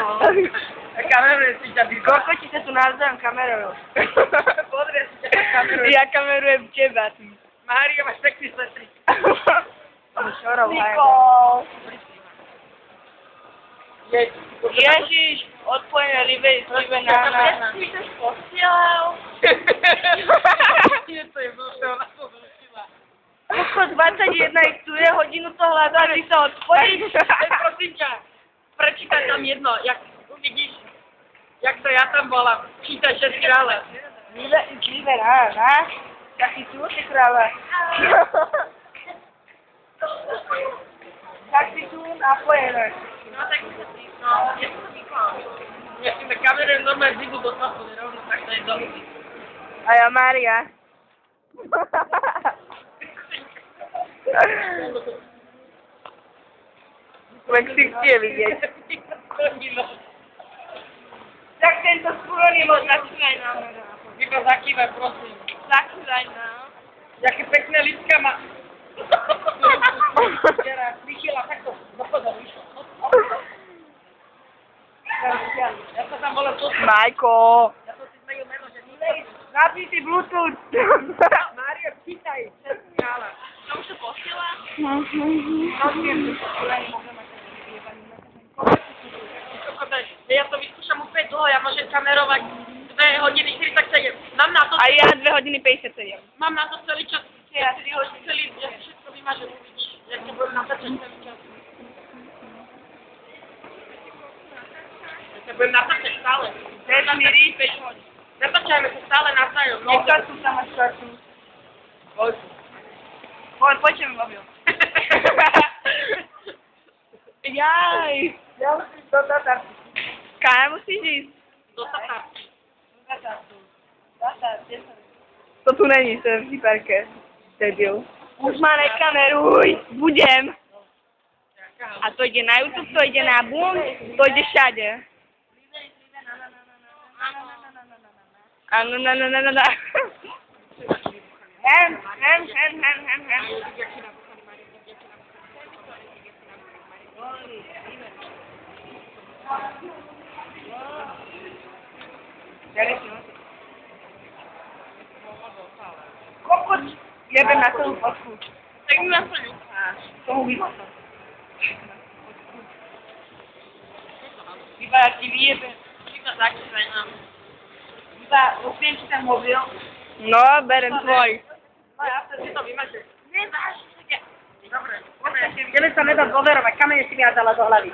no. Kameruje si ťa vyzva. Kokoti sa tu navzájom kamerujú. Pozrie si ťa kameruje. Ja kamerujem teba. Mária, máš sexy sestry. Nikol. Jeď. Ježiš, odpojené libej, na. Ty sa posielal. Nie, to je blbé, ona to zrušila. Kokos 21 ich tu je, hodinu to hľadá, ty sa odpojíš. Prosím ťa, prečítaj tam jedno, jak uvidíš, jak to ja tam bola. Čítaj 6 krále. Libera, na? Taký tu, ty kráľa. Tak si tu napojené. No tak, no, ja som to vyklam. Ja si na kamere normálne vidú do tlaku, rovno tak to je dolu. A ja Mária. Mexik je vidieť. Tak tento skôrný bod začínaj nám. Iba zakývaj, prosím. Zakývaj nám. Jaké pekné líčka má. Vyšila takto, do pozoru išla. Ja sa tam volám to. Majko. Ja som si zmenil meno, že Zapni si Bluetooth. Mária, čítaj, 6 kráľa. To už to posiela? Ja to vyskúšam úplne dlho, ja môžem kamerovať 2 hodiny 47. Mám na to... A ja 2 hodiny 57. Mám na to celý čas. Ja 3 hodiny. Celý, ja si všetko vymažem, uvidíš. Ja to budem natáčať celý čas. Ja to budem natáčať stále. Vesmíry, 5 hodín. Natáčajme sa stále navzájom. Kartu tam máš kartu. Poďme mobil. Jaj. Ja musím do Tatarky. Kam musíš ísť? Do Tatarky. To tu není, to je v hyperke. Debil. Už ma nekameruj. Budem. A to ide na YouTube, to ide na Boom, to ide všade. Áno, na. Hem. Kokot, jebem na celú fotku. Tak mi ma to ľúbáš. Tomu vyhodno. Iba ti vyjebe. Iba zakývaj nám. Iba upiem si ten mobil. No, berem tvoj. No ja si to vymažem. Nedáš. Dobre. Tebe sa nedá dôverovať. Kamene si mi ja dala do hlavy.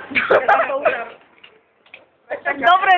Dobre.